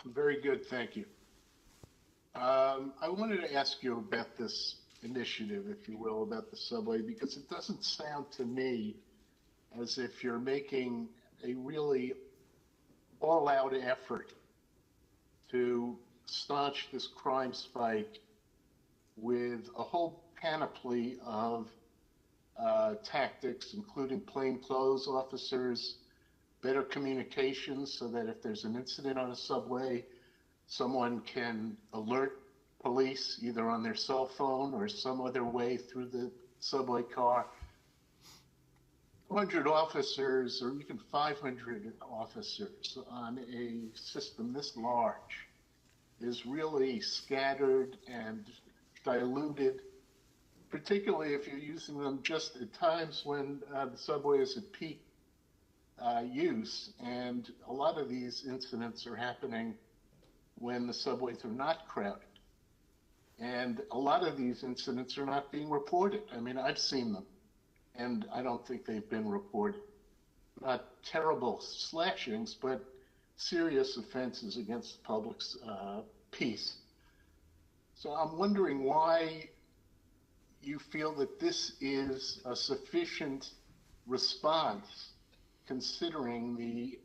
Very good, thank you. I wanted to ask you about this initiative, if you will, about the subway, because it doesn't sound to me as if you're making a really all-out effort to staunch this crime spike with a whole panoply of tactics, including plainclothes officers, better communications so that if there's an incident on a subway, someone can alert police either on their cell phone or some other way through the subway car. 100 officers or even 500 officers on a system this large is really scattered and diluted, particularly if you're using them just at times when the subway is at peak use. And a lot of these incidents are happening when the subways are not crowded. And a lot of these incidents are not being reported. I mean, I've seen them, and I don't think they've been reported. Not terrible slashings, but serious offenses against the public's peace. So I'm wondering why you feel that this is a sufficient response, considering the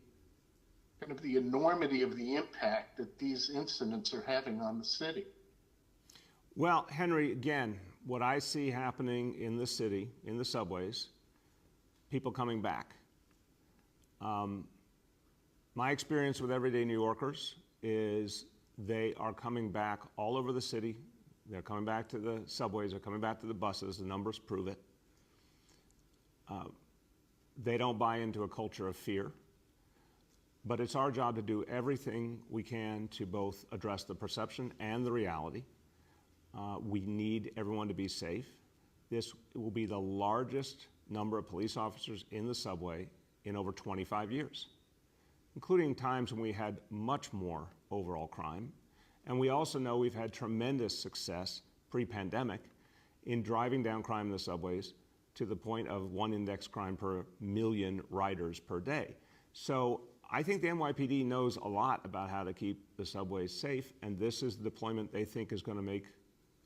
kind of the enormity of the impact that these incidents are having on the city. Well, Henry, again, what I see happening in the city, in the subways, people coming back. My experience with everyday New Yorkers is they are coming back all over the city. They're coming back to the subways, they're coming back to the buses, the numbers prove it. They don't buy into a culture of fear, but it's our job to do everything we can to both address the perception and the reality. We need everyone to be safe. This will be the largest number of police officers in the subway in over 25 years, including times when we had much more overall crime. And we also know we've had tremendous success pre-pandemic in driving down crime in the subways to the point of 1 index crime per million riders per day. So I think the NYPD knows a lot about how to keep the subways safe, and this is the deployment they think is going to make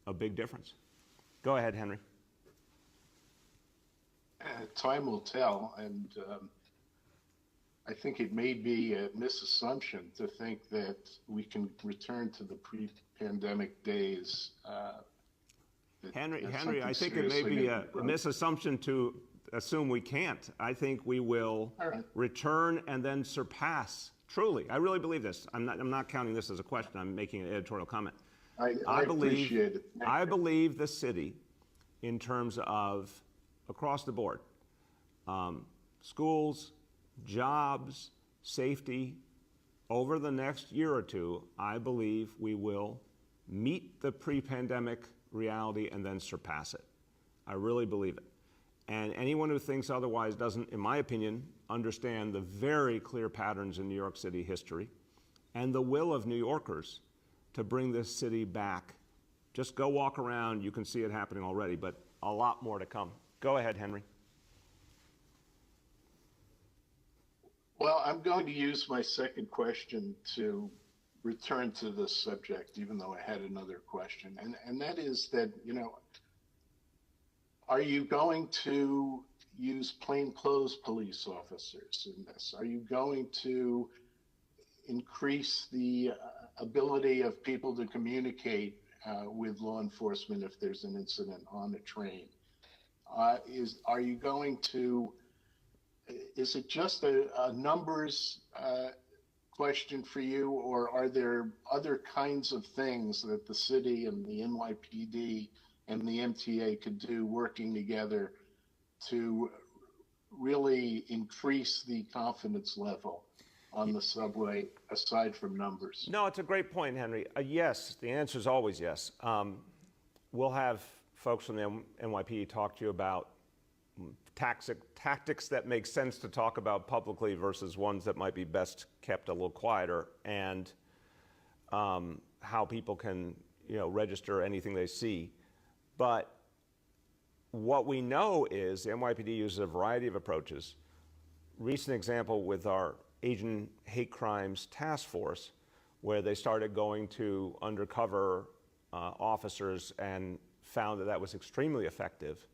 a big difference. Go ahead, Henry. Time will tell, and I think it may be a misassumption to think that we can return to the pre-pandemic days. Henry, I think it may be a misassumption to assume we can't. I think we will return and then surpass. Truly, I really believe this. I'm not counting this as a question. I'm making an editorial comment. I appreciate it. I believe the city, in terms of across the board, schools, jobs, safety, over the next year or two, I believe we will meet the pre-pandemic reality and then surpass it. I really believe it. And anyone who thinks otherwise doesn't, in my opinion, understand the very clear patterns in New York City history and the will of New Yorkers to bring this city back. Just go walk around, you can see it happening already, but a lot more to come. Go ahead, Henry. Well, I'm going to use my second question to return to this subject, even though I had another question. And that is that, are you going to use plainclothes police officers in this? Are you going to increase the ability of people to communicate with law enforcement if there's an incident on a train? Are you going to, is it just a numbers question for you, or are there other kinds of things that the city and the NYPD and the MTA could do working together to really increase the confidence level on the subway, aside from numbers? No, it's a great point, Henry. Yes, the answer is always yes. We'll have folks from the NYPD talk to you about tactics that make sense to talk about publicly versus ones that might be best kept a little quieter, and how people can, register anything they see. But what we know is the NYPD uses a variety of approaches. Recent example with our Asian hate crimes task force where they started going to undercover officers and found that that was extremely effective,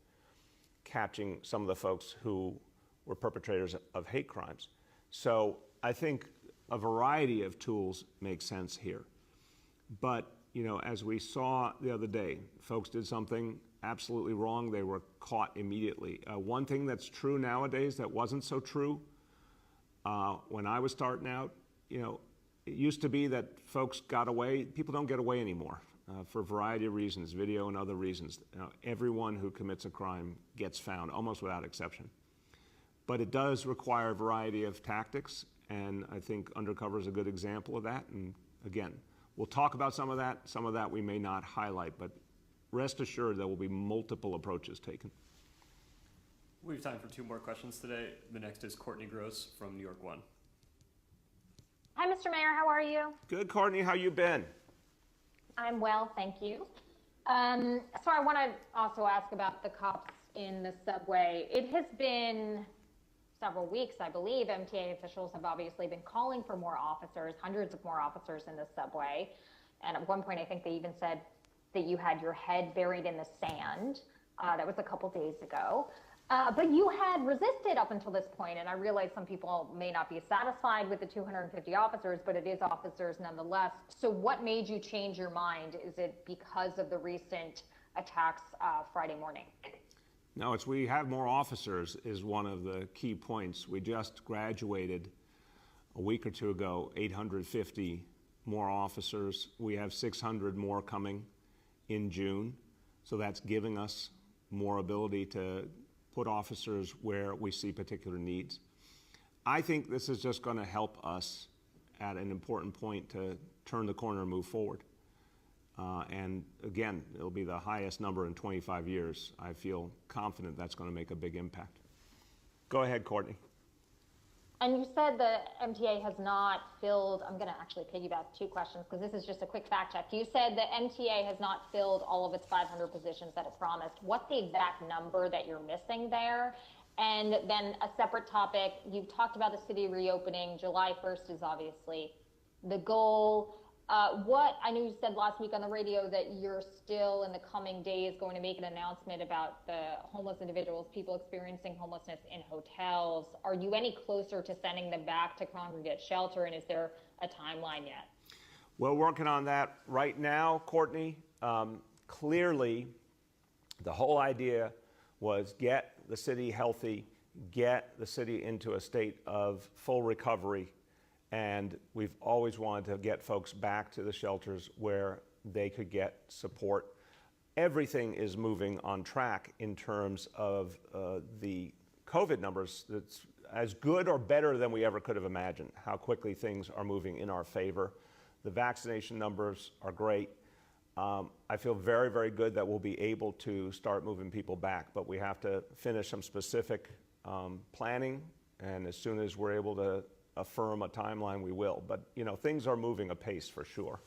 catching some of the folks who were perpetrators of hate crimes. So I think a variety of tools make sense here. But, you know, as we saw the other day, folks did something absolutely wrong. They were caught immediately. One thing that's true nowadays that wasn't so true when I was starting out, you know, it used to be that folks got away. People don't get away anymore for a variety of reasons, video and other reasons. Everyone who commits a crime gets found, almost without exception. But it does require a variety of tactics, and I think undercover is a good example of that. And again, we'll talk about some of that we may not highlight, but rest assured there will be multiple approaches taken. We have time for 2 more questions today. The next is Courtney Gross from New York One. Hi, Mr. Mayor, how are you? Good, Courtney, how you been? I'm well, thank you. So I want to also ask about the cops in the subway. It has been several weeks, I believe. MTA officials have obviously been calling for more officers, hundreds of more officers in the subway. And at one point, I think they even said that you had your head buried in the sand. That was a couple days ago. But you had resisted up until this point, and I realize some people may not be satisfied with the 250 officers, but it is officers nonetheless. So what made you change your mind? Is it because of the recent attacks Friday morning? No, it's we have more officers is one of the key points. We just graduated a week or two ago, 850 more officers. We have 600 more coming in June. So that's giving us more ability to put officers where we see particular needs. I think this is just going to help us at an important point to turn the corner and move forward. And again, it'll be the highest number in 25 years. I feel confident that's going to make a big impact. Go ahead, Courtney. And you said the MTA has not filled, I'm going to actually piggyback 2 questions because this is just a quick fact check. You said the MTA has not filled all of its 500 positions that it promised. What's the exact number that you're missing there? And then a separate topic, you've talked about the city reopening. July 1st is obviously the goal. I know you said last week on the radio that you're still in the coming days going to make an announcement about the homeless individuals, people experiencing homelessness in hotels. Are you any closer to sending them back to congregate shelter, and is there a timeline yet? We're working on that right now, Courtney. Clearly, the whole idea was get the city healthy, get the city into a state of full recovery. And we've always wanted to get folks back to the shelters where they could get support. Everything is moving on track in terms of the COVID numbers. That's as good or better than we ever could have imagined, how quickly things are moving in our favor. The vaccination numbers are great. I feel very, very good that we'll be able to start moving people back, but we have to finish some specific planning, and as soon as we're able to affirm a timeline, we will. But, you know, things are moving apace for sure.